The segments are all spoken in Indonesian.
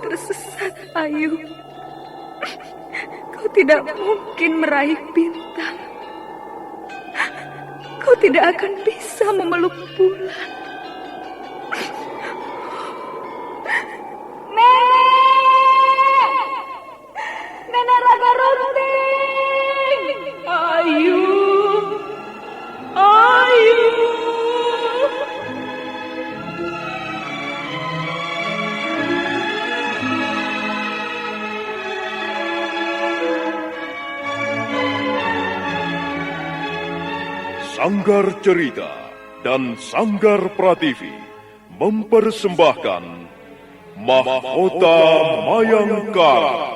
tersesat, Ayu. Kau tidak mungkin meraih bintang. Kau tidak akan bisa memeluk bulan. Nenek Raga Runting! Ayu! Ayu! Sanggar Cerita dan Sanggar Prativi mempersembahkan Mahkota Mayangkara.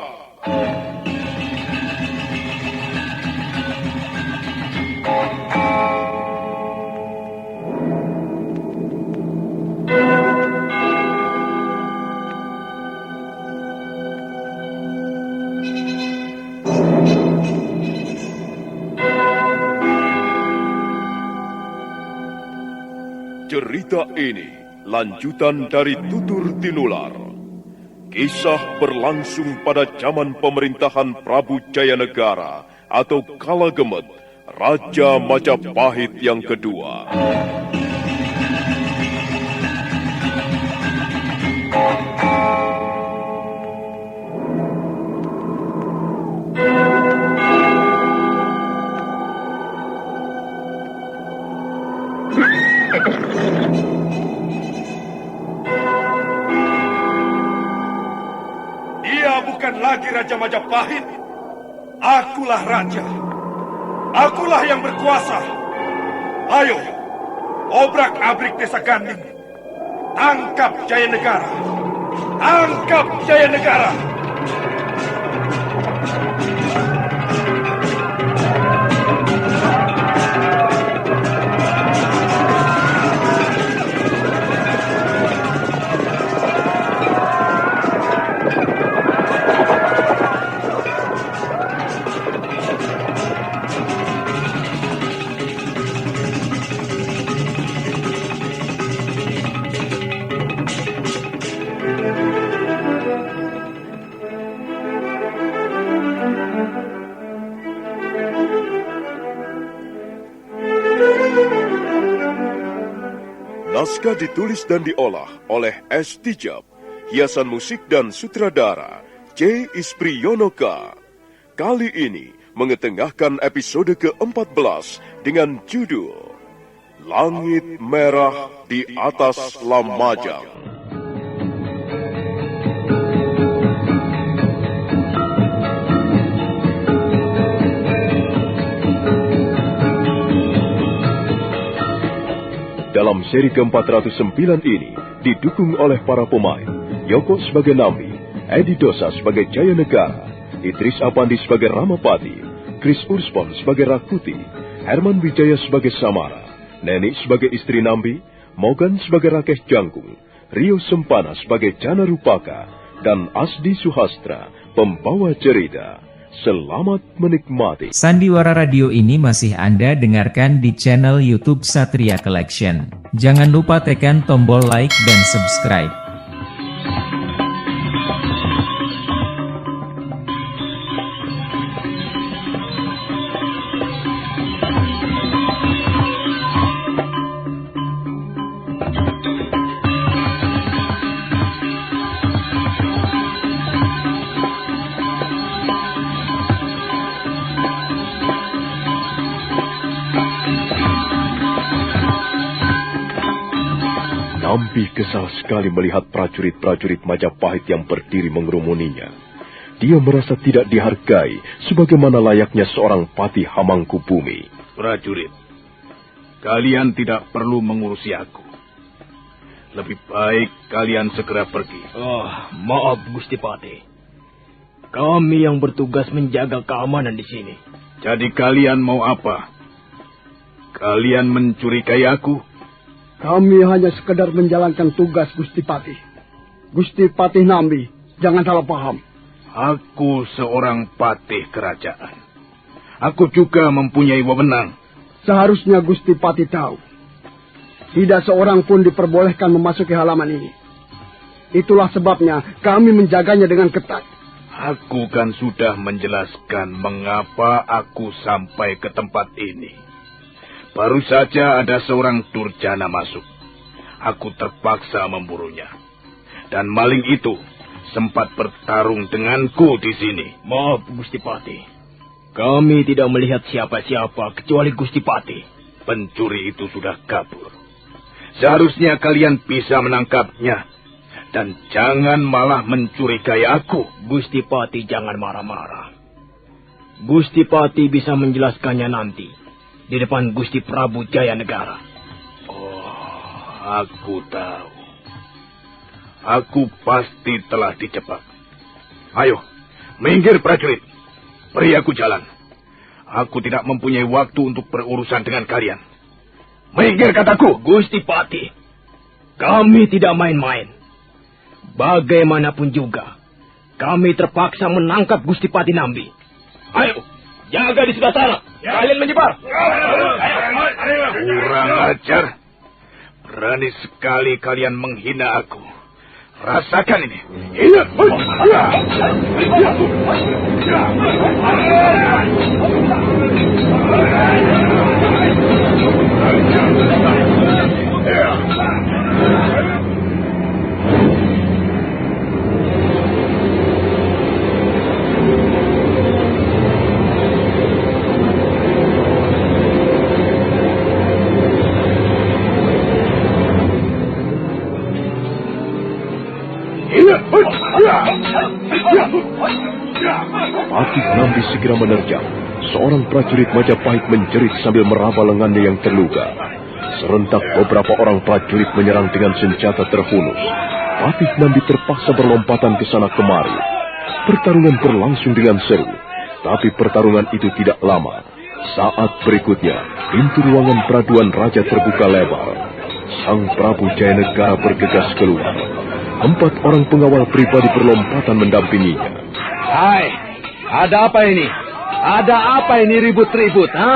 Cerita ini lanjutan dari Tutur Tinular. Kisah berlangsung pada zaman pemerintahan Prabu Jayanegara atau Kala Gemet, Raja Majapahit yang kedua. Dia bukan lagi Raja Majapahit. Akulah raja. Akulah yang berkuasa. Ayo, obrak-abrik desa Ganding. Tangkap Jayanegara. Tangkap Jayanegara. Naskah ditulis dan diolah oleh S. Tijab, hiasan musik dan sutradara C. Ispriyonoka. Kali ini mengetengahkan episode ke-14 dengan judul Langit Merah di Atas Lamajang. Dalam seri ke-409 ini didukung oleh para pemain Yoko sebagai Nambi, Edi Dosa sebagai Jayanegara, Idris Apandi sebagai Ramapati, Chris Urspon sebagai Rakuti, Herman Wijaya sebagai Samara, Neni sebagai istri Nambi, Mogan sebagai Rakeh Jangkung, Rio Sempana sebagai Jana Rupaka, dan Asdi Suhastra, pembawa cerita. Selamat menikmati. Sandiwara Radio ini masih Anda dengarkan di channel YouTube Satria Collection. Jangan lupa tekan tombol like dan subscribe. Nambi kesal sekali melihat prajurit-prajurit Majapahit yang berdiri mengerumuninya. Dia merasa tidak dihargai sebagaimana layaknya seorang patih Hamangkubumi. Prajurit, kalian tidak perlu mengurusi aku. Lebih baik kalian segera pergi. Maaf Gusti Patih. Kami yang bertugas menjaga keamanan di sini. Jadi kalian mau apa? Kalian mencurigai aku? Kami hanya sekedar menjalankan tugas Gusti Patih. Gusti Patih Nambi, jangan salah paham. Aku seorang patih kerajaan. Aku juga mempunyai wewenang. Seharusnya Gusti Patih tahu. Tidak seorang pun diperbolehkan memasuki halaman ini. Itulah sebabnya kami menjaganya dengan ketat. Aku kan sudah menjelaskan mengapa aku sampai ke tempat ini. Baru saja ada seorang durjana masuk. Aku terpaksa memburunya. Dan maling itu sempat bertarung denganku di sini. Maaf, Gusti Patih. Kami tidak melihat siapa-siapa kecuali Gusti Patih. Pencuri itu sudah kabur. Seharusnya kalian bisa menangkapnya. Dan jangan malah mencurigai aku. Gusti Patih jangan marah-marah. Gusti Patih bisa menjelaskannya nanti di depan Gusti Prabu Jayanegara. Oh, aku tahu. Aku pasti telah dijebak. Ayo, minggir prajurit. Beri aku jalan. Aku tidak mempunyai waktu untuk berurusan dengan kalian. Minggir kataku. Gusti Patih, kami tidak main-main. Bagaimanapun juga, kami terpaksa menangkap Gusti Patih Nambi. Ayo, jaga di sebelah sana. Kalian menyebar. Kurang ajar. Berani sekali kalian menghina aku. Rasakan ini. Patih Nambi segera menerjang. Seorang prajurit Majapahit menjerit sambil meraba lengannya yang terluka. Serentak beberapa orang prajurit menyerang dengan senjata terhunus. Patih Nambi terpaksa berlompatan ke sana kemari. Pertarungan berlangsung dengan seru. Tapi pertarungan itu tidak lama. Saat berikutnya, pintu ruangan peraduan raja terbuka lebar. Sang Prabu Jayanegara bergegas keluar. 4 orang pengawal pribadi berlompatan mendampinginya. Hai, ada apa ini? Ada apa ini ribut-ribut, ha?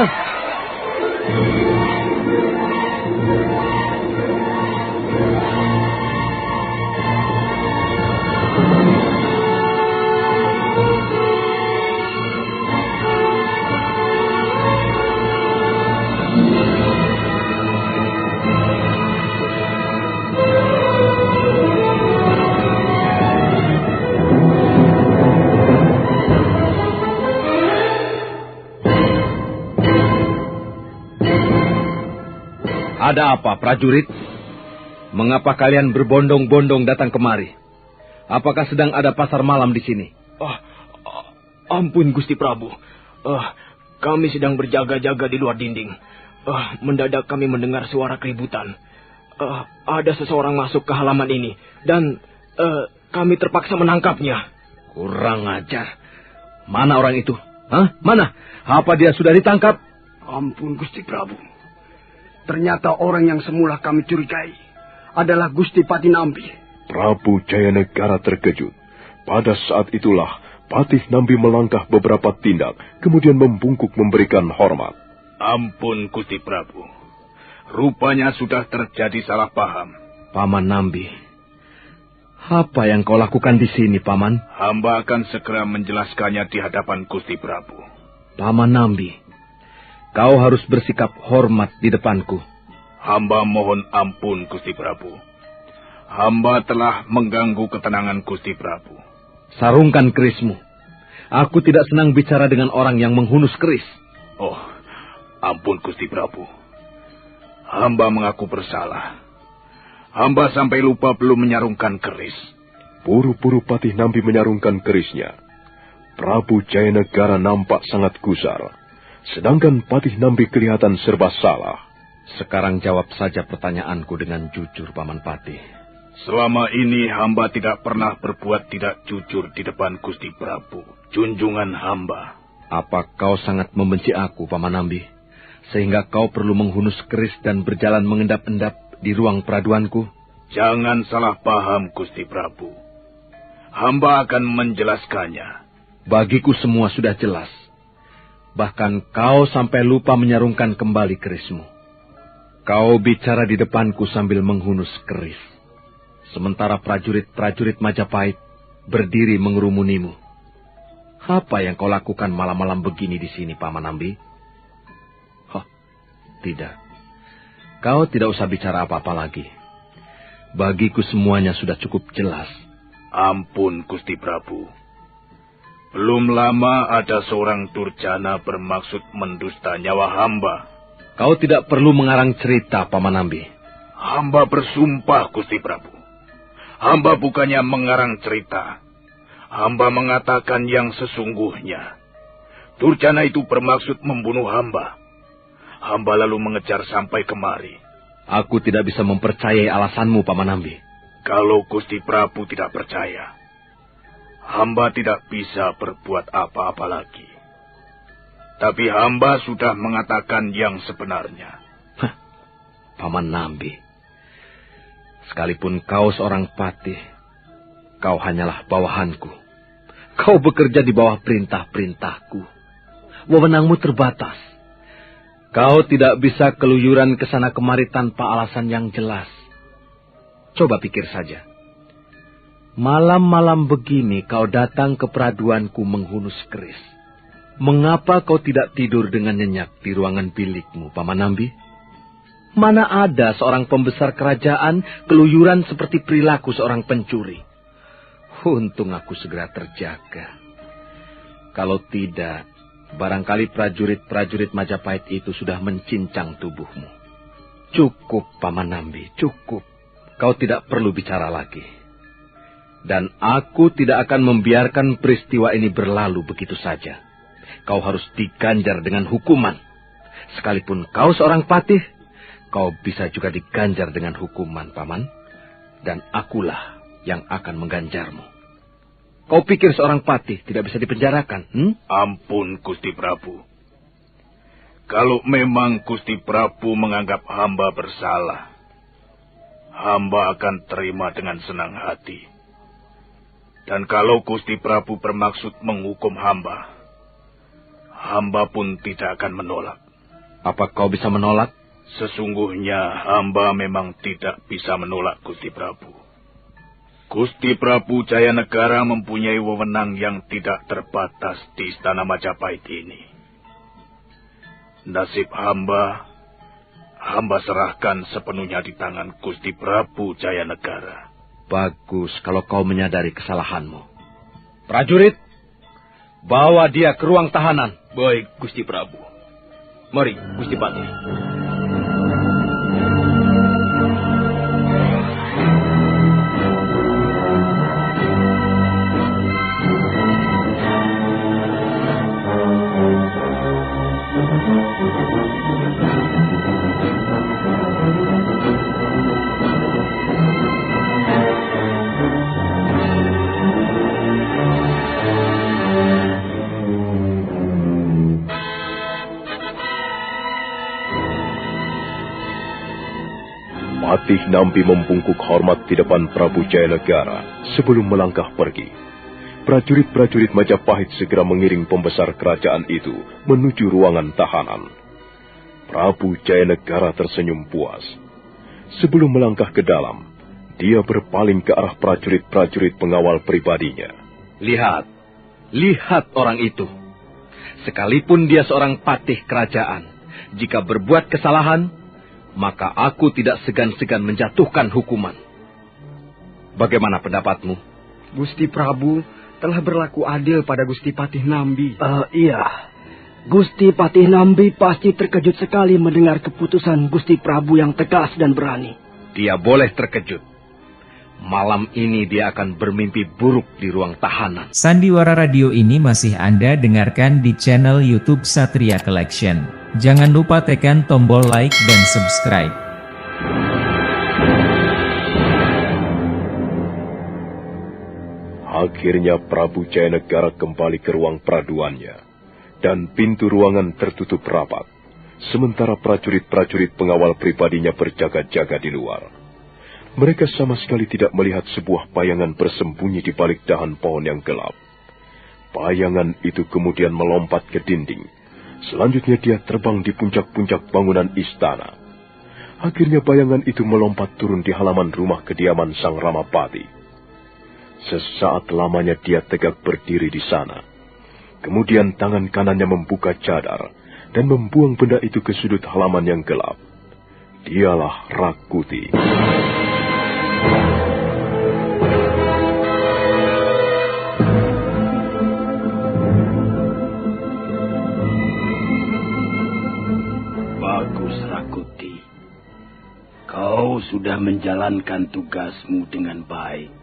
Ada apa, prajurit? Mengapa kalian berbondong-bondong datang kemari? Apakah sedang ada pasar malam di sini? Ampun, Gusti Prabu. Kami sedang berjaga-jaga di luar dinding. Mendadak kami mendengar suara keributan. Ada seseorang masuk ke halaman ini. Dan kami terpaksa menangkapnya. Kurang ajar. Mana orang itu? Hah? Mana? Apa dia sudah ditangkap? Ampun, Gusti Prabu. Ternyata orang yang semula kami curigai adalah Gusti Patih Nambi. Prabu Jayanegara terkejut. Pada saat itulah Patih Nambi melangkah beberapa tindak, kemudian membungkuk memberikan hormat. Ampun, Gusti Prabu. Rupanya sudah terjadi salah paham. Paman Nambi, apa yang kau lakukan di sini, Paman? Hamba akan segera menjelaskannya di hadapan Gusti Prabu. Paman Nambi, kau harus bersikap hormat di depanku. Hamba mohon ampun, Gusti Prabu. Hamba telah mengganggu ketenangan Gusti Prabu. Sarungkan kerismu. Aku tidak senang bicara dengan orang yang menghunus keris. Oh, ampun, Gusti Prabu. Hamba mengaku bersalah. Hamba sampai lupa belum menyarungkan keris. Buru-buru Patih Nambi menyarungkan kerisnya. Prabu Jayanegara nampak sangat gusar. Sedangkan Patih Nambi kelihatan serba salah. Sekarang jawab saja pertanyaanku dengan jujur, Paman Patih. Selama ini hamba tidak pernah berbuat tidak jujur di depan Gusti Prabu, junjungan hamba. Apa kau sangat membenci aku, Paman Nambi, sehingga kau perlu menghunus keris dan berjalan mengendap-endap di ruang peraduanku? Jangan salah paham, Gusti Prabu. Hamba akan menjelaskannya. Bagiku semua sudah jelas. Bahkan kau sampai lupa menyarungkan kembali kerismu. Kau bicara di depanku sambil menghunus keris. Sementara prajurit-prajurit Majapahit berdiri mengerumunimu. Apa yang kau lakukan malam-malam begini di sini, Paman Nambi? Tidak. Kau tidak usah bicara apa-apa lagi. Bagiku semuanya sudah cukup jelas. Ampun, Gusti Prabu. Belum lama ada seorang durjana bermaksud mendusta nyawa hamba. Kau tidak perlu mengarang cerita, Paman Nambi. Hamba bersumpah, Gusti Prabu. Hamba bukannya mengarang cerita. Hamba mengatakan yang sesungguhnya. Durjana itu bermaksud membunuh hamba. Hamba lalu mengejar sampai kemari. Aku tidak bisa mempercayai alasanmu, Paman Nambi. Kalau Gusti Prabu tidak percaya, hamba tidak bisa berbuat apa-apa lagi. Tapi hamba sudah mengatakan yang sebenarnya. Paman Nambi, sekalipun kau seorang patih, kau hanyalah bawahanku. Kau bekerja di bawah perintah-perintahku. Wewenangmu terbatas. Kau tidak bisa keluyuran ke sana kemari tanpa alasan yang jelas. Coba pikir saja. Malam-malam begini kau datang ke peraduanku menghunus keris. Mengapa kau tidak tidur dengan nyenyak di ruangan bilikmu, Paman Nambi? Mana ada seorang pembesar kerajaan keluyuran seperti perilaku seorang pencuri. Untung aku segera terjaga. Kalau tidak, barangkali prajurit-prajurit Majapahit itu sudah mencincang tubuhmu. Cukup, Paman Nambi, cukup. Kau tidak perlu bicara lagi. Dan aku tidak akan membiarkan peristiwa ini berlalu begitu saja. Kau harus diganjar dengan hukuman. Sekalipun kau seorang patih, kau bisa juga diganjar dengan hukuman, Paman. Dan akulah yang akan mengganjarmu. Kau pikir seorang patih tidak bisa dipenjarakan? Ampun, Gusti Prabu. Kalau memang Gusti Prabu menganggap hamba bersalah, hamba akan terima dengan senang hati. Dan kalau Gusti Prabu bermaksud menghukum hamba, hamba pun tidak akan menolak. Apa kau bisa menolak? Sesungguhnya hamba memang tidak bisa menolak, Gusti Prabu. Gusti Prabu Jayanegara mempunyai wewenang yang tidak terbatas di Istana Majapahit ini. Nasib hamba serahkan sepenuhnya di tangan Gusti Prabu Jayanegara. Bagus kalau kau menyadari kesalahanmu. Prajurit, bawa dia ke ruang tahanan. Baik, Gusti Prabu. Mari, Gusti Patih. Patih Nambi membungkuk hormat di depan Prabu Jayanegara sebelum melangkah pergi. Prajurit-prajurit Majapahit segera mengiring pembesar kerajaan itu menuju ruangan tahanan. Prabu Jayanegara tersenyum puas. Sebelum melangkah ke dalam, dia berpaling ke arah prajurit-prajurit pengawal pribadinya. Lihat orang itu. Sekalipun dia seorang patih kerajaan, jika berbuat kesalahan, maka aku tidak segan-segan menjatuhkan hukuman. Bagaimana pendapatmu? Gusti Prabu telah berlaku adil pada Gusti Patih Nambi. Iya. Gusti Patih Nambi pasti terkejut sekali mendengar keputusan Gusti Prabu yang tegas dan berani. Dia boleh terkejut. Malam ini dia akan bermimpi buruk di ruang tahanan. Sandiwara Radio ini masih Anda dengarkan di channel YouTube Satria Collection. Jangan lupa tekan tombol like dan subscribe. Akhirnya Prabu Jayanegara kembali ke ruang peraduannya, dan pintu ruangan tertutup rapat, sementara prajurit-prajurit pengawal pribadinya berjaga-jaga di luar. Mereka sama sekali tidak melihat sebuah bayangan bersembunyi di balik dahan pohon yang gelap. Bayangan itu kemudian melompat ke dinding. Selanjutnya dia terbang di puncak-puncak bangunan istana. Akhirnya bayangan itu melompat turun di halaman rumah kediaman Sang Ramapati. Sesaat lamanya dia tegak berdiri di sana. Kemudian tangan kanannya membuka cadar dan membuang benda itu ke sudut halaman yang gelap. Dialah Rakuti. Bagus, Rakuti. Kau sudah menjalankan tugasmu dengan baik.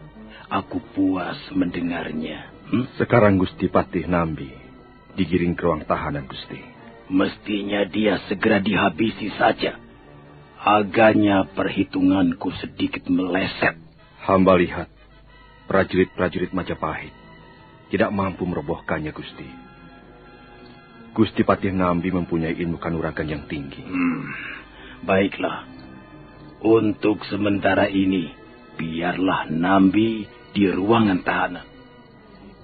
Aku puas mendengarnya. Sekarang Gusti Patih Nambi digiring ke ruang tahanan, Gusti. Mestinya dia segera dihabisi saja. Agaknya perhitunganku sedikit meleset. Hamba lihat prajurit-prajurit Majapahit tidak mampu merobohkannya, Gusti. Gusti Patih Nambi mempunyai ilmu kanuragan yang tinggi. Baiklah. Untuk sementara ini, biarlah Nambi di ruangan tahanan.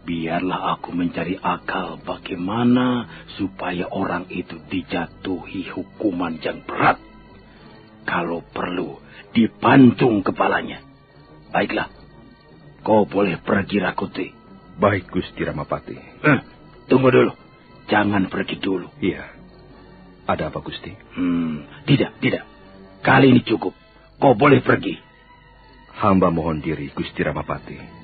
Biarlah aku mencari akal bagaimana supaya orang itu dijatuhi hukuman yang berat. Kalau perlu, dipancung kepalanya. Baiklah, kau boleh pergi, Rakuti. Baik, Gusti Ramapati. Tunggu dulu. Jangan pergi dulu. Iya. Ada apa, Gusti? Tidak. Kali ini cukup. Kau boleh pergi. Hamba mohon diri, Gusti Ramapati.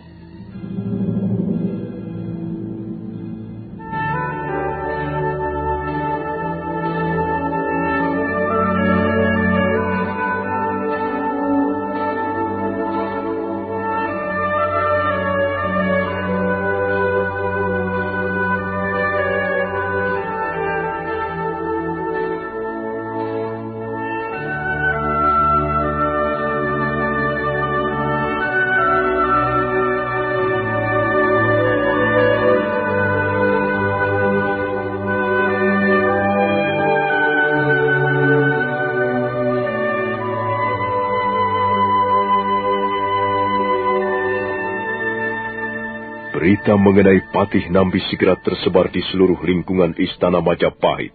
Berita mengenai Patih Nambi segera tersebar di seluruh lingkungan istana Majapahit.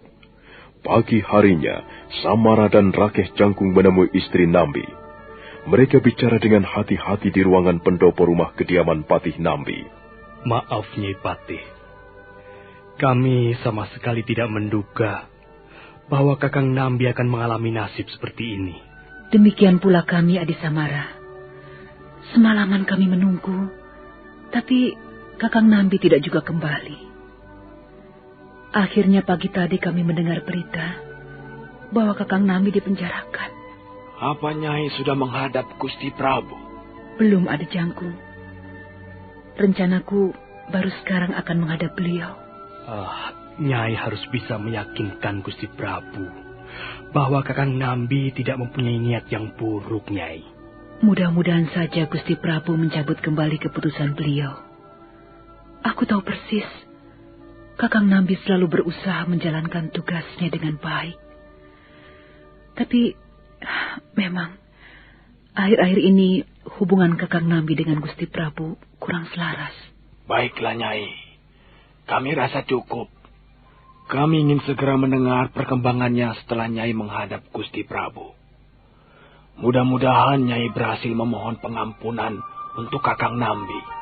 Pagi harinya, Samara dan Rakeh Jangkung menemui istri Nambi. Mereka bicara dengan hati-hati di ruangan pendopo rumah kediaman Patih Nambi. Maaf, Nyai Patih. Kami sama sekali tidak menduga bahwa Kakang Nambi akan mengalami nasib seperti ini. Demikian pula kami, Adi Samara. Semalaman kami menunggu, tapi Kakang Nambi tidak juga kembali. Akhirnya pagi tadi kami mendengar berita bahwa Kakang Nambi dipenjarakan. Apa Nyai sudah menghadap Gusti Prabu? Belum, Adi Jangkung. Rencanaku baru sekarang akan menghadap beliau. Nyai harus bisa meyakinkan Gusti Prabu bahwa Kakang Nambi tidak mempunyai niat yang buruk, Nyai. Mudah-mudahan saja Gusti Prabu mencabut kembali keputusan beliau. Aku tahu persis, Kakang Nambi selalu berusaha menjalankan tugasnya dengan baik. Tapi, memang, akhir-akhir ini hubungan Kakang Nambi dengan Gusti Prabu kurang selaras. Baiklah, Nyai. Kami rasa cukup. Kami ingin segera mendengar perkembangannya setelah Nyai menghadap Gusti Prabu. Mudah-mudahan Nyai berhasil memohon pengampunan untuk Kakang Nambi.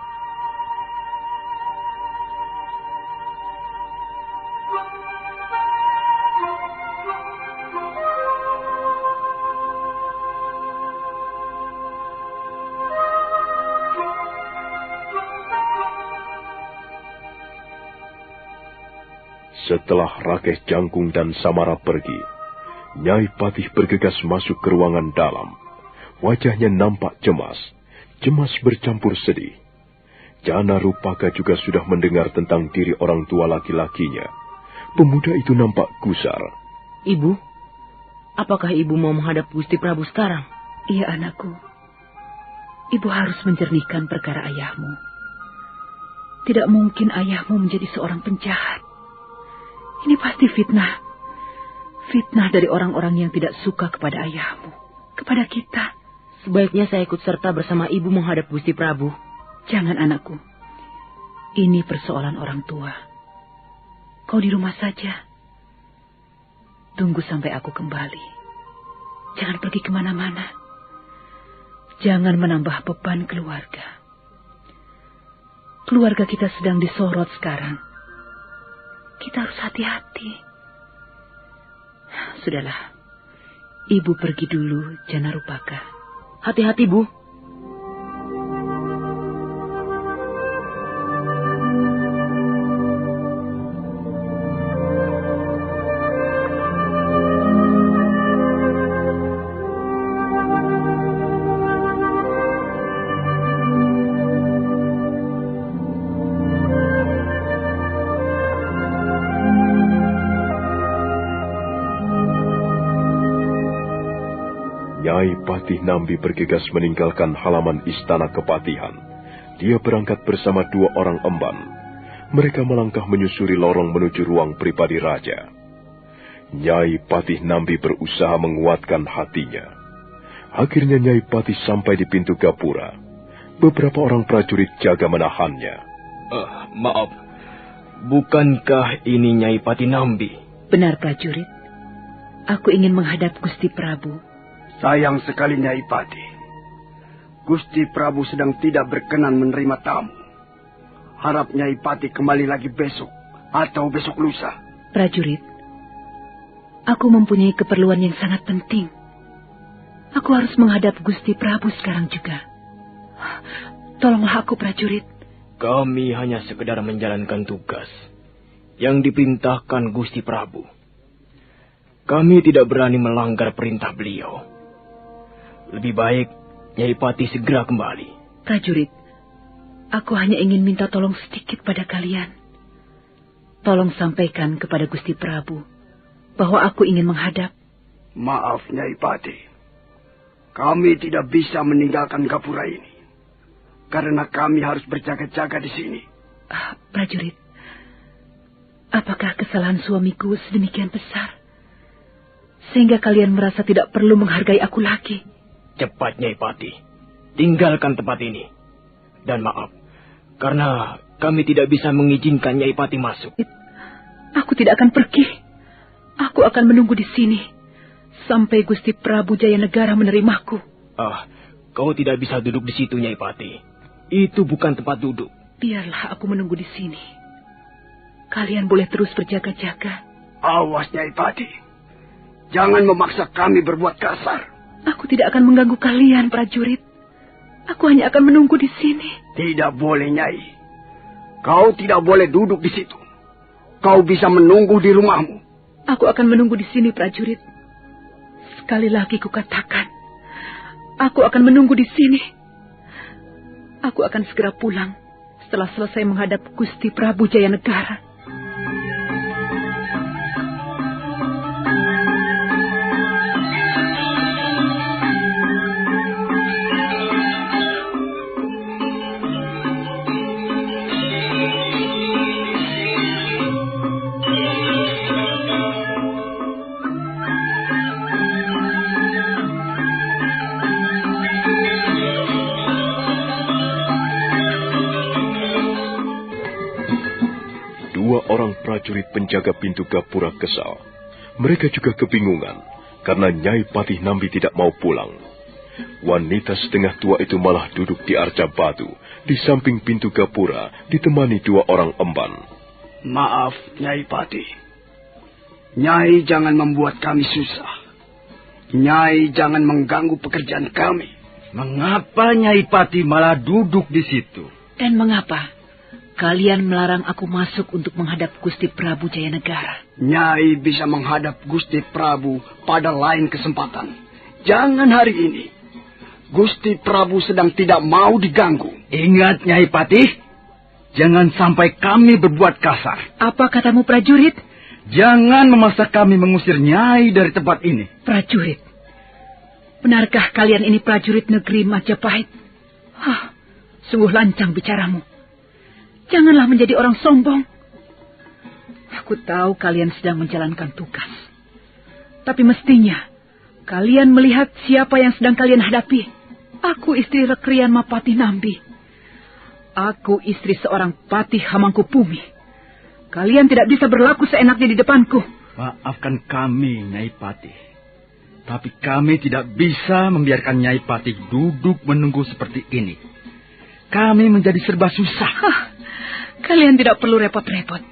Setelah Rakeh Jangkung dan Samara pergi, Nyai Patih bergegas masuk ke ruangan dalam. Wajahnya nampak cemas bercampur sedih. Jana Rupaka juga sudah mendengar tentang diri orang tua laki-lakinya. Pemuda itu nampak gusar. Ibu, apakah ibu mau menghadap Gusti Prabu sekarang? Iya, anakku. Ibu harus menjernihkan perkara ayahmu. Tidak mungkin ayahmu menjadi seorang penjahat. Ini pasti fitnah. Fitnah dari orang-orang yang tidak suka kepada ayahmu. Kepada kita. Sebaiknya saya ikut serta bersama ibu menghadap Gusti Prabu. Jangan, anakku. Ini persoalan orang tua. Kau di rumah saja. Tunggu sampai aku kembali. Jangan pergi kemana-mana. Jangan menambah beban keluarga. Keluarga kita sedang disorot sekarang. Kita harus hati-hati. Sudahlah. Ibu pergi dulu, Janarupaka. Hati-hati, Bu. Nyai Patih Nambi bergegas meninggalkan halaman istana kepatihan. Dia berangkat bersama 2 orang emban. Mereka melangkah menyusuri lorong menuju ruang pribadi raja. Nyai Patih Nambi berusaha menguatkan hatinya. Akhirnya Nyai Patih sampai di pintu gapura. Beberapa orang prajurit jaga menahannya. Maaf, bukankah ini Nyai Patih Nambi? Benar, prajurit. Aku ingin menghadap Gusti Prabu. Sayang sekali Nyai Patih. Gusti Prabu sedang tidak berkenan menerima tamu. Harap Nyai Patih kembali lagi besok atau besok lusa. Prajurit, aku mempunyai keperluan yang sangat penting. Aku harus menghadap Gusti Prabu sekarang juga. Tolonglah aku, prajurit. Kami hanya sekedar menjalankan tugas yang diperintahkan Gusti Prabu. Kami tidak berani melanggar perintah beliau. Lebih baik Nyai Patih segera kembali. Prajurit, aku hanya ingin minta tolong sedikit pada kalian. Tolong sampaikan kepada Gusti Prabu bahwa aku ingin menghadap. Maaf Nyai Patih, kami tidak bisa meninggalkan gapura ini karena kami harus berjaga-jaga di sini. Prajurit, apakah kesalahan suamiku sedemikian besar sehingga kalian merasa tidak perlu menghargai aku lagi? Cepat Nyai Patih, tinggalkan tempat ini. Dan maaf, karena kami tidak bisa mengizinkan Nyai Patih masuk. Aku tidak akan pergi. Aku akan menunggu di sini sampai Gusti Prabu Jayanegara menerimaku. Kau tidak bisa duduk di situ, Nyai Patih. Itu bukan tempat duduk. Biarlah aku menunggu di sini. Kalian boleh terus berjaga-jaga. Awas Nyai Patih, jangan memaksa kami berbuat kasar. Aku tidak akan mengganggu kalian, prajurit. Aku hanya akan menunggu di sini. Tidak boleh, Nyai. Kau tidak boleh duduk di situ. Kau bisa menunggu di rumahmu. Aku akan menunggu di sini, prajurit. Sekali lagi kukatakan, aku akan menunggu di sini. Aku akan segera pulang setelah selesai menghadap Gusti Prabu Jayanegara. Orang prajurit penjaga pintu gapura kesal. Mereka juga kebingungan karena Nyai Patih Nambi tidak mau pulang. Wanita setengah tua itu malah duduk di arca batu di samping pintu gapura ditemani 2 orang emban. Maaf Nyai Patih. Nyai jangan membuat kami susah. Nyai jangan mengganggu pekerjaan kami. Mengapa Nyai Patih malah duduk di situ? Dan mengapa kalian melarang aku masuk untuk menghadap Gusti Prabu Jayanegara? Nyai bisa menghadap Gusti Prabu pada lain kesempatan. Jangan hari ini. Gusti Prabu sedang tidak mau diganggu. Ingat Nyai Patih, jangan sampai kami berbuat kasar. Apa katamu, prajurit? Jangan memaksa kami mengusir Nyai dari tempat ini. Prajurit, benarkah kalian ini prajurit negeri Majapahit? Sungguh lancang bicaramu. Janganlah menjadi orang sombong. Aku tahu kalian sedang menjalankan tugas. Tapi mestinya kalian melihat siapa yang sedang kalian hadapi. Aku istri Rekrian Mapatih Nambi. Aku istri seorang Patih Hamangkubumi. Kalian tidak bisa berlaku seenaknya di depanku. Maafkan kami, Nyai Patih. Tapi kami tidak bisa membiarkan Nyai Patih duduk menunggu seperti ini. Kami menjadi serba susah. Kalian tidak perlu repot-repot.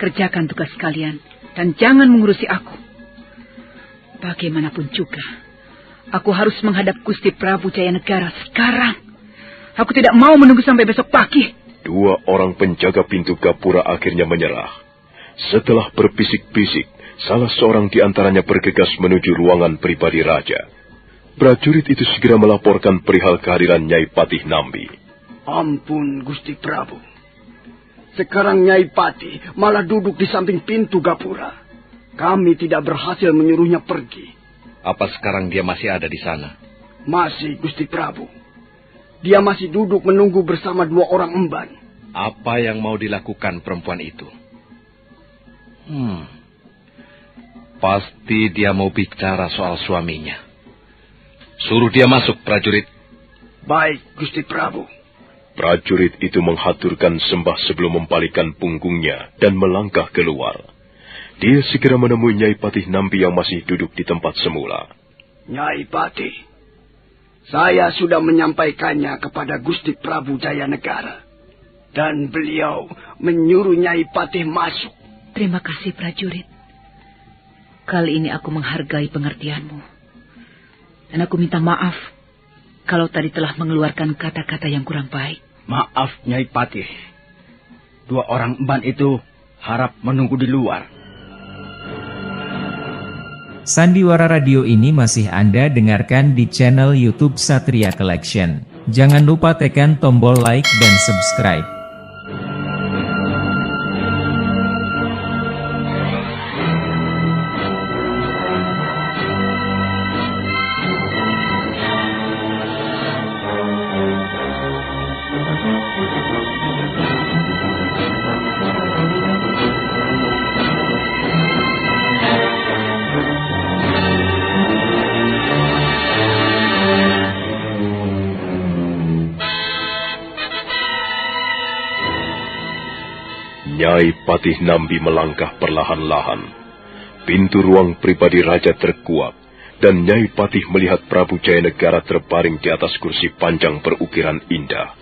Kerjakan tugas kalian dan jangan mengurusi aku. Bagaimanapun juga, aku harus menghadap Gusti Prabu Jayanegara sekarang. Aku tidak mau menunggu sampai besok pagi. 2 orang penjaga pintu gapura akhirnya menyerah. Setelah berbisik-bisik, salah seorang di antaranya bergegas menuju ruangan pribadi raja. Prajurit itu segera melaporkan perihal kehadiran Nyai Patih Nambi. Ampun, Gusti Prabu. Sekarang Nyai Patih malah duduk di samping pintu gapura. Kami tidak berhasil menyuruhnya pergi. Apa sekarang dia masih ada di sana? Masih, Gusti Prabu. Dia masih duduk menunggu bersama 2 orang emban. Apa yang mau dilakukan perempuan itu? Pasti dia mau bicara soal suaminya. Suruh dia masuk, prajurit. Baik, Gusti Prabu. Prajurit itu menghaturkan sembah sebelum mempalikan punggungnya dan melangkah keluar. Dia segera menemui Nyai Patih Nambi yang masih duduk di tempat semula. Nyai Patih, saya sudah menyampaikannya kepada Gusti Prabu Jayanegara. Dan beliau menyuruh Nyai Patih masuk. Terima kasih, prajurit. Kali ini aku menghargai pengertianmu. Dan aku minta maaf kalau tadi telah mengeluarkan kata-kata yang kurang baik. Maaf, Nyai Patih. 2 orang emban itu harap menunggu di luar. Sandiwara Radio ini masih Anda dengarkan di channel YouTube Satria Collection. Jangan lupa tekan tombol like dan subscribe. Nyai Patih Nambi melangkah perlahan-lahan. Pintu ruang pribadi raja terkuak, dan Nyai Patih melihat Prabu Jayanegara terbaring di atas kursi panjang berukiran indah.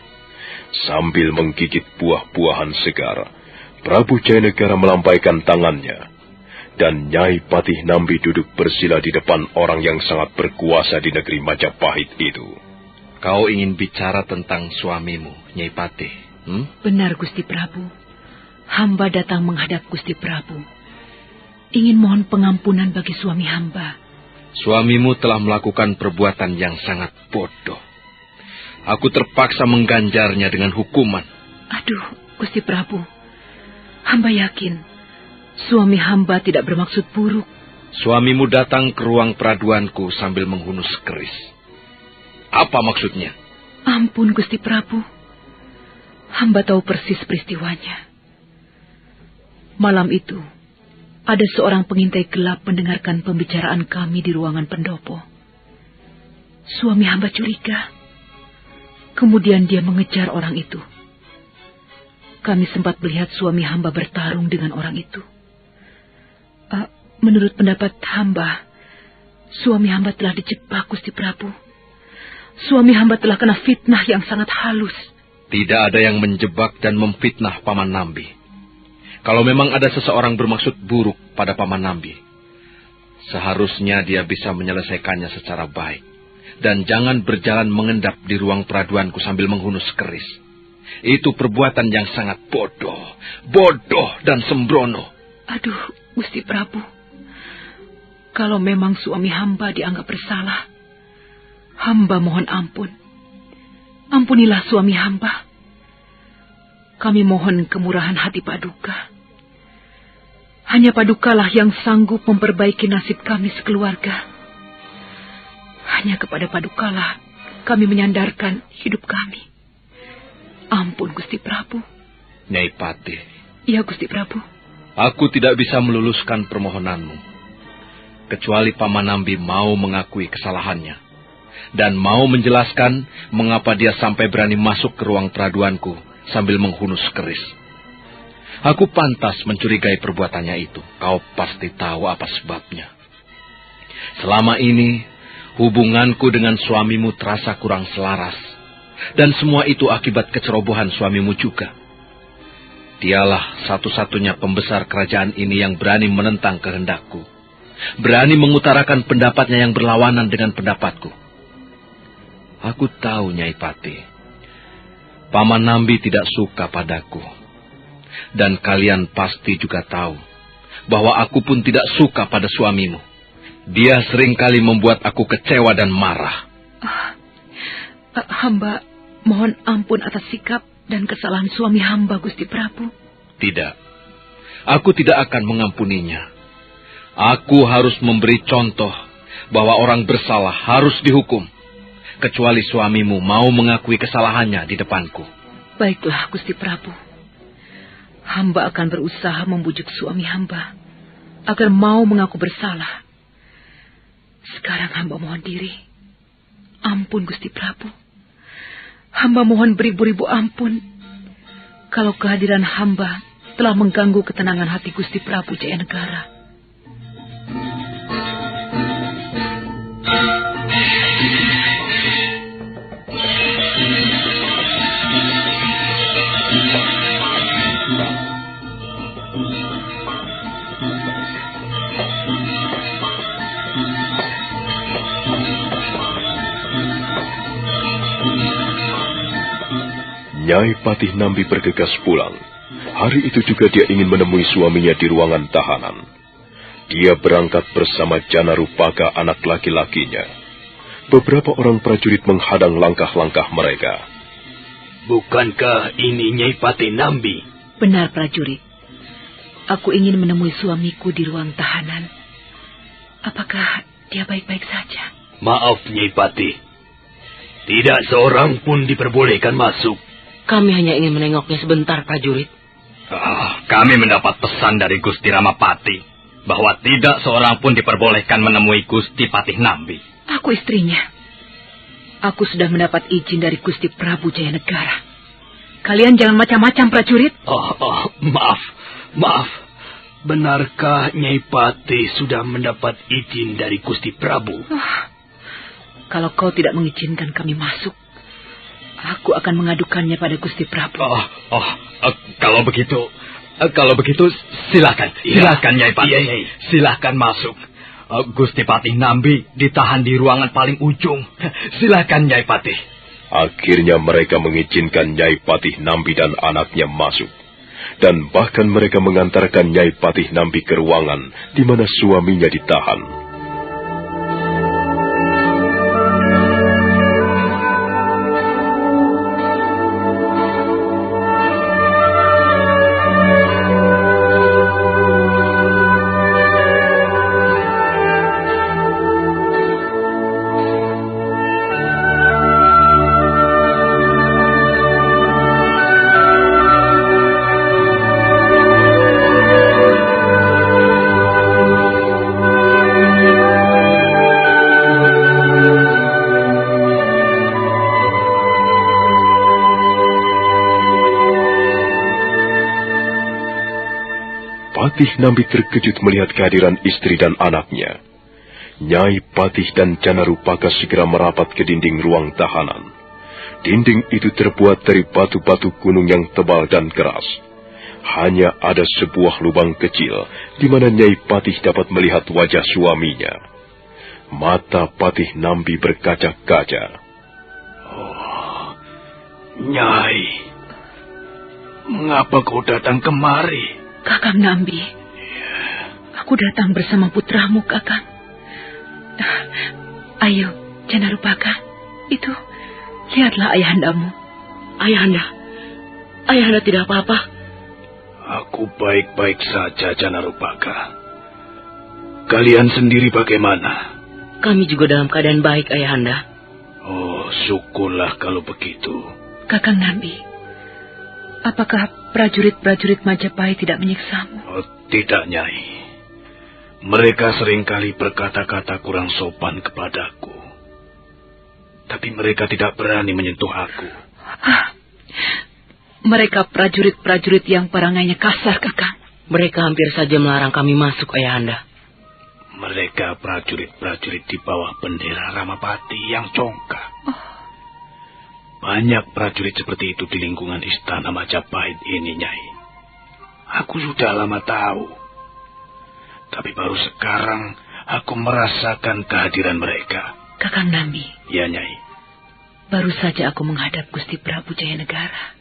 Sambil menggigit buah-buahan segar, Prabu Jayanegara melampaikan tangannya, dan Nyai Patih Nambi duduk bersila di depan orang yang sangat berkuasa di negeri Majapahit itu. Kau ingin bicara tentang suamimu, Nyai Patih? Benar, Gusti Prabu. Hamba datang menghadap Gusti Prabu. Ingin mohon pengampunan bagi suami hamba. Suamimu telah melakukan perbuatan yang sangat bodoh. Aku terpaksa mengganjarnya dengan hukuman. Aduh, Gusti Prabu. Hamba yakin suami hamba tidak bermaksud buruk. Suamimu datang ke ruang peraduanku sambil menghunus keris. Apa maksudnya? Ampun, Gusti Prabu. Hamba tahu persis peristiwanya. Malam itu, ada seorang pengintai gelap mendengarkan pembicaraan kami di ruangan pendopo. Suami hamba curiga. Kemudian dia mengejar orang itu. Kami sempat melihat suami hamba bertarung dengan orang itu. Menurut pendapat hamba, suami hamba telah dijebak, Gusti Prabu. Suami hamba telah kena fitnah yang sangat halus. Tidak ada yang menjebak dan memfitnah Paman Nambi. Kalau memang ada seseorang bermaksud buruk pada Paman Nambi, seharusnya dia bisa menyelesaikannya secara baik. Dan jangan berjalan mengendap di ruang peraduanku sambil menghunus keris. Itu perbuatan yang sangat bodoh dan sembrono. Aduh, Gusti Prabu. Kalau memang suami hamba dianggap bersalah, hamba mohon ampun. Ampunilah suami hamba. Kami mohon kemurahan hati Paduka. Hanya Padukalah yang sanggup memperbaiki nasib kami sekeluarga. Hanya kepada Padukalah kami menyandarkan hidup kami. Ampun, Gusti Prabu. Nyai Patih. Iya, Gusti Prabu. Aku tidak bisa meluluskan permohonanmu, kecuali Paman Nambi mau mengakui kesalahannya dan mau menjelaskan mengapa dia sampai berani masuk ke ruang peraduanku sambil menghunus keris. Aku pantas mencurigai perbuatannya itu. Kau pasti tahu apa sebabnya. Selama ini, hubunganku dengan suamimu terasa kurang selaras. Dan semua itu akibat kecerobohan suamimu juga. Dialah satu-satunya pembesar kerajaan ini yang berani menentang kehendakku. Berani mengutarakan pendapatnya yang berlawanan dengan pendapatku. Aku tahu, Nyai Patih, Paman Nambi tidak suka padaku. Dan kalian pasti juga tahu bahwa aku pun tidak suka pada suamimu. Dia seringkali membuat aku kecewa dan marah. Hamba mohon ampun atas sikap dan kesalahan suami hamba, Gusti Prabu. Tidak, aku tidak akan mengampuninya. Aku harus memberi contoh bahwa orang bersalah harus dihukum, kecuali suamimu mau mengakui kesalahannya di depanku. Baiklah, Gusti Prabu. Hamba akan berusaha membujuk suami hamba agar mau mengaku bersalah. Sekarang hamba mohon diri. Ampun, Gusti Prabu. Hamba mohon beribu-ribu ampun kalau kehadiran hamba telah mengganggu ketenangan hati Gusti Prabu Jayanegara. Nyai Patih Nambi bergegas pulang. Hari itu juga dia ingin menemui suaminya di ruangan tahanan. Dia berangkat bersama Janarupaka, anak laki-lakinya. Beberapa orang prajurit menghadang langkah-langkah mereka. Bukankah ini Nyai Patih Nambi? Benar, prajurit. Aku ingin menemui suamiku di ruang tahanan. Apakah dia baik-baik saja? Maaf, Nyai Patih. Tidak seorang pun diperbolehkan masuk. Kami hanya ingin menengoknya sebentar, prajurit. Kami mendapat pesan dari Gusti Ramapati bahwa tidak seorang pun diperbolehkan menemui Gusti Patih Nambi. Aku istrinya. Aku sudah mendapat izin dari Gusti Prabu Jayanegara. Kalian jangan macam-macam, prajurit. Maaf. Benarkah Nyai Patih sudah mendapat izin dari Gusti Prabu? Kalau kau tidak mengizinkan kami masuk, aku akan mengadukannya pada Gusti Prabu. Kalau begitu, silakan. Silakan, Nyai Patih. Iya. Silakan masuk. Gusti Patih Nambi ditahan di ruangan paling ujung. Silakan, Nyai Patih. Akhirnya mereka mengizinkan Nyai Patih Nambi dan anaknya masuk. Dan bahkan mereka mengantarkan Nyai Patih Nambi ke ruangan di mana suaminya ditahan. Patih Nambi terkejut melihat kehadiran istri dan anaknya. Nyai Patih dan Janarupaka segera merapat ke dinding ruang tahanan. Dinding itu terbuat dari batu-batu gunung yang tebal dan keras. Hanya ada sebuah lubang kecil di mana Nyai Patih dapat melihat wajah suaminya. Mata Patih Nambi berkaca-kaca. Nyai, mengapa kau datang kemari? Kakang Nambi, aku datang bersama putramu, Kakang. Ayo, Janarupaka, itu, lihatlah ayahandamu. Ayahanda tidak apa-apa. Aku baik-baik saja, Janarupaka. Kalian sendiri bagaimana? Kami juga dalam keadaan baik, Ayahanda. Oh, syukurlah kalau begitu. Kakang Nambi, apakah prajurit-prajurit Majapahit tidak menyiksamu? Oh, tidak, Nyai. Mereka seringkali berkata-kata kurang sopan kepadaku. Tapi mereka tidak berani menyentuh aku. Mereka prajurit-prajurit yang perangainya kasar, Kakang. Mereka hampir saja melarang kami masuk, Ayahanda. Mereka prajurit-prajurit di bawah bendera Ramapati yang congkak. Banyak prajurit seperti itu di lingkungan istana Majapahit ini, Nyai. Aku sudah lama tahu. Tapi baru sekarang aku merasakan kehadiran mereka. Kakang Nambi. Ya, Nyai. Baru saja aku menghadap Gusti Prabu Jayanegara.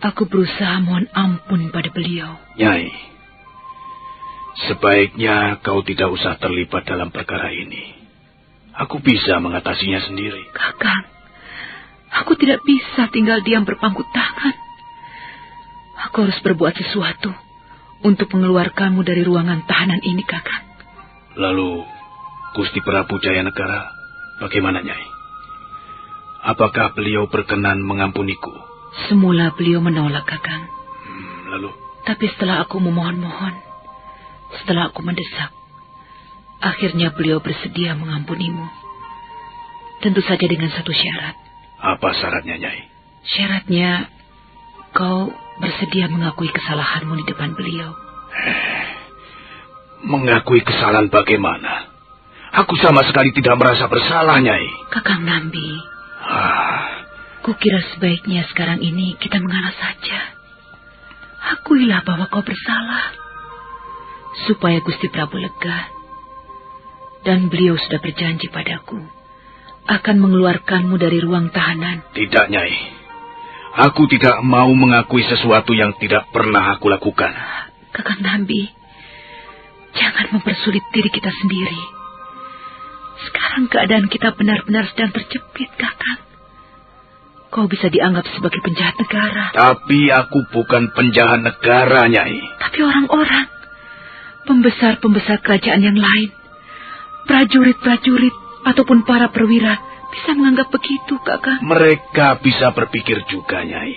Aku berusaha mohon ampun pada beliau. Nyai, sebaiknya kau tidak usah terlibat dalam perkara ini. Aku bisa mengatasinya sendiri. Kakang, aku tidak bisa tinggal diam berpangku tangan. Aku harus berbuat sesuatu untuk mengeluarkanmu dari ruangan tahanan ini, Kakang. Lalu, Gusti Prabu Jayanegara, bagaimana, Nyai? Apakah beliau berkenan mengampuniku? Semula beliau menolak, Kakang. Lalu? Tapi setelah aku memohon-mohon, setelah aku mendesak, akhirnya beliau bersedia mengampunimu. Tentu saja dengan satu syarat. Apa syaratnya, Nyai? Syaratnya, kau bersedia mengakui kesalahanmu di depan beliau. Mengakui kesalahan bagaimana? Aku sama sekali tidak merasa bersalah, Nyai. Kakang Nambi, kukira sebaiknya sekarang ini kita mengalah saja. Akuilah bahwa kau bersalah, supaya Gusti Prabu lega. Dan beliau sudah berjanji padaku akan mengeluarkanmu dari ruang tahanan. Tidak, Nyai. Aku tidak mau mengakui sesuatu yang tidak pernah aku lakukan. Kakang Nambi, jangan mempersulit diri kita sendiri. Sekarang keadaan kita benar-benar sedang terjepit, Kakang. Kau bisa dianggap sebagai penjahat negara. Tapi aku bukan penjahat negara, Nyai. Tapi orang-orang, pembesar-pembesar kerajaan yang lain, prajurit-prajurit, ataupun para perwira, bisa menganggap begitu, Kakang. Mereka bisa berpikir juga, Nyai.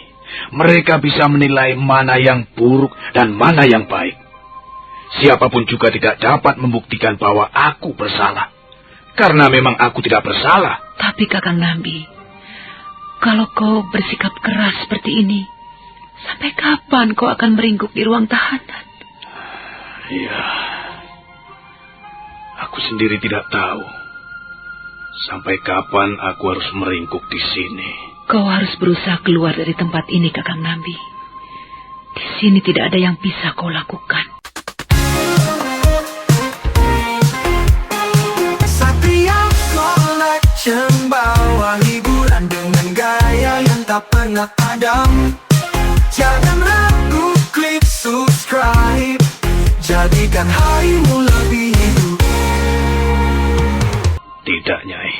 Mereka bisa menilai mana yang buruk dan mana yang baik. Siapapun juga tidak dapat membuktikan bahwa aku bersalah. Karena memang aku tidak bersalah. Tapi Kakang Nambi, kalau kau bersikap keras seperti ini, sampai kapan kau akan meringkuk di ruang tahanan? Iya, aku sendiri tidak tahu. Sampai kapan aku harus meringkuk di sini? Kau harus berusaha keluar dari tempat ini, Kakang Nambi. Di sini tidak ada yang bisa kau lakukan. Bawa hiburan dengan gaya yang tak pernah padam. Jangan ragu, klik subscribe. Jadikan harimu lebih hidup. Tidak, Nyai.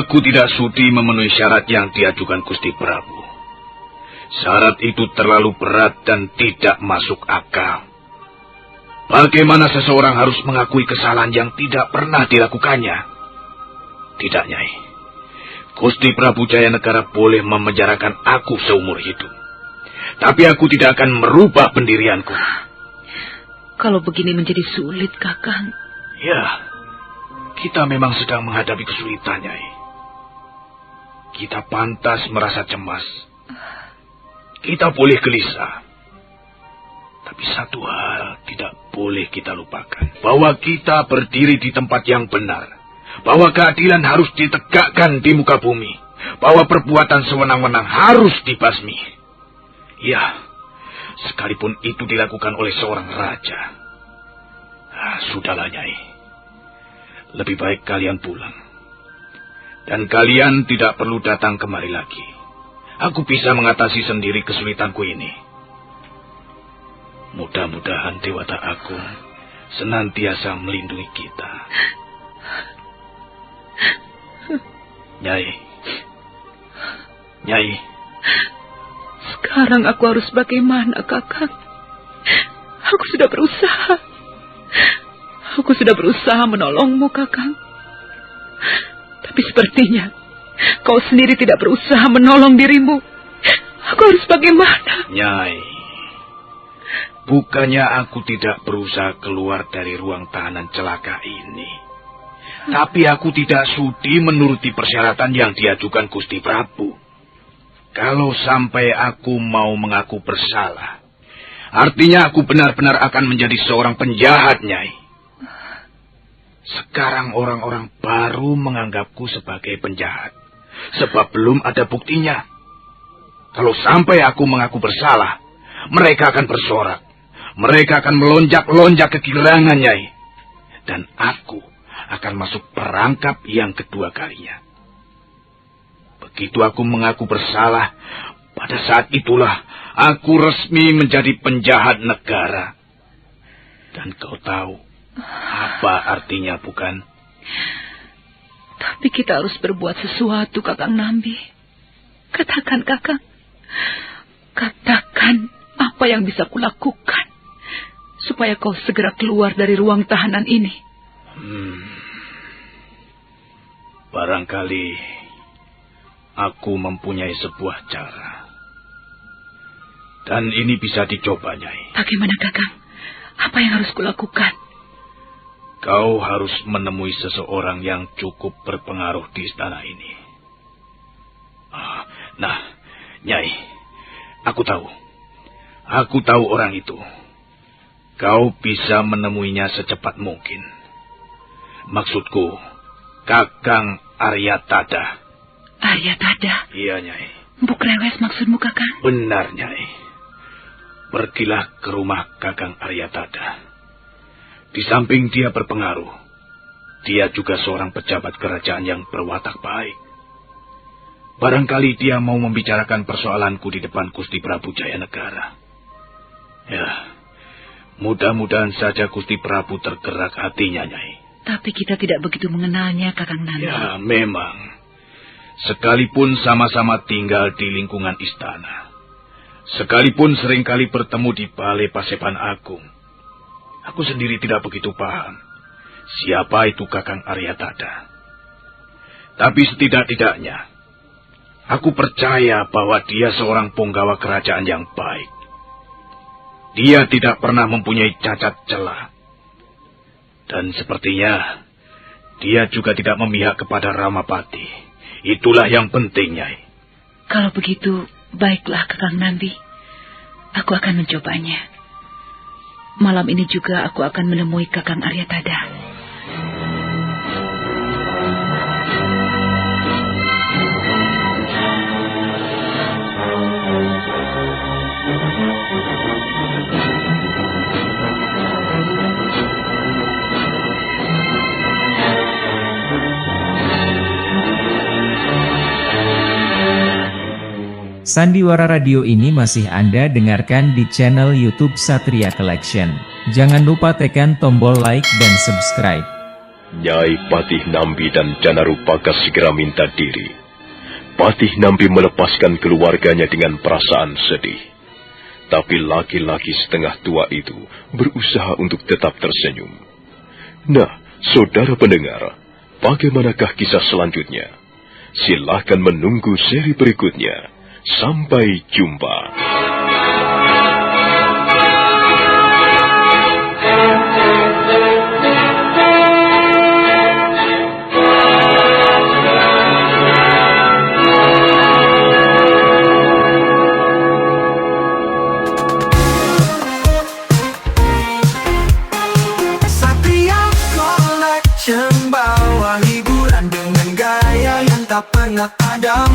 Aku tidak sudi memenuhi syarat yang diajukan Gusti Prabu. Syarat itu terlalu berat dan tidak masuk akal. Bagaimana seseorang harus mengakui kesalahan yang tidak pernah dilakukannya? Tidak, Nyai. Gusti Prabu Jayanegara boleh memenjarakan aku seumur hidup. Tapi aku tidak akan merubah pendirianku. Kalau begini menjadi sulit, Kakang. Ya, kita memang sedang menghadapi kesulitan, Nyai. Kita pantas merasa cemas. Kita boleh gelisah. Tapi satu hal tidak boleh kita lupakan. Bahwa kita berdiri di tempat yang benar. Bahwa keadilan harus ditegakkan di muka bumi. Bahwa perbuatan sewenang-wenang harus dibasmi. Ya, sekalipun itu dilakukan oleh seorang raja. Sudahlah, Nyai. Lebih baik kalian pulang. Dan kalian tidak perlu datang kemari lagi. Aku bisa mengatasi sendiri kesulitanku ini. Mudah-mudahan Dewata Agung senantiasa melindungi kita. Nyai. Nyai. Sekarang aku harus bagaimana, Kakang? Aku sudah berusaha. Aku sudah berusaha menolongmu, Kakang. Tapi sepertinya kau sendiri tidak berusaha menolong dirimu. Aku harus bagaimana? Nyai. Bukannya aku tidak berusaha keluar dari ruang tahanan celaka ini. Tapi aku tidak sudi menuruti persyaratan yang diajukan Gusti Prabu. Kalau sampai aku mau mengaku bersalah, Artinya aku benar-benar akan menjadi seorang penjahat, Nyai. Sekarang orang-orang baru menganggapku sebagai penjahat. Sebab belum ada buktinya. Kalau sampai aku mengaku bersalah, mereka akan bersorak. Mereka akan melonjak-lonjak ke kegirangan, Nyai. Dan aku akan masuk perangkap yang kedua kalinya. Begitu aku mengaku bersalah, pada saat itulah aku resmi menjadi penjahat negara. Dan kau tahu apa artinya, bukan? Tapi kita harus berbuat sesuatu, Kakang Nambi. Katakan, Kakang. Katakan apa yang bisa kulakukan supaya kau segera keluar dari ruang tahanan ini. Barangkali aku mempunyai sebuah cara. Dan ini bisa dicoba, Nyai. Bagaimana, Kakang? Apa yang harus kulakukan? Kau harus menemui seseorang yang cukup berpengaruh di istana ini. Nah, Nyai, aku tahu. Aku tahu orang itu. Kau bisa menemuinya secepat mungkin. Maksudku, Kakang Aryatada. Aryatada? Iya, Nyai. Mbok Rewes maksudmu, Kakang? Benar, Nyai. Pergilah ke rumah Kakang Aryatada. Di samping dia berpengaruh, dia juga seorang pejabat kerajaan yang berwatak baik. Barangkali dia mau membicarakan persoalanku di depan Gusti Prabu Jayanegara. Ya, mudah-mudahan saja Gusti Prabu tergerak hatinya, Nyai. Tapi kita tidak begitu mengenalnya, Kakang Nanda. Ya, memang. Sekalipun sama-sama tinggal di lingkungan istana. Sekalipun seringkali bertemu di Balai Paseban Agung. Aku sendiri tidak begitu paham siapa itu Kakang Aryatada. Tapi setidak-tidaknya, aku percaya bahwa dia seorang punggawa kerajaan yang baik. Dia tidak pernah mempunyai cacat celah. Dan sepertinya, dia juga tidak memihak kepada Ramapati. Itulah yang penting, Nyai. Kalau begitu, baiklah, Kakang Nambi. Aku akan mencobanya. Malam ini juga aku akan menemui Kakang Aryatada. Sandiwara Radio ini masih Anda dengarkan di channel YouTube Satria Collection. Jangan lupa tekan tombol like dan subscribe. Nyai Patih Nambi dan Janarupaka segera minta diri. Patih Nambi melepaskan keluarganya dengan perasaan sedih. Tapi laki-laki setengah tua itu berusaha untuk tetap tersenyum. Nah, saudara pendengar, bagaimanakah kisah selanjutnya? Silahkan menunggu seri berikutnya. Sampai jumpa. Satria Collection bawa hiburan dengan gaya yang tak pernah ada.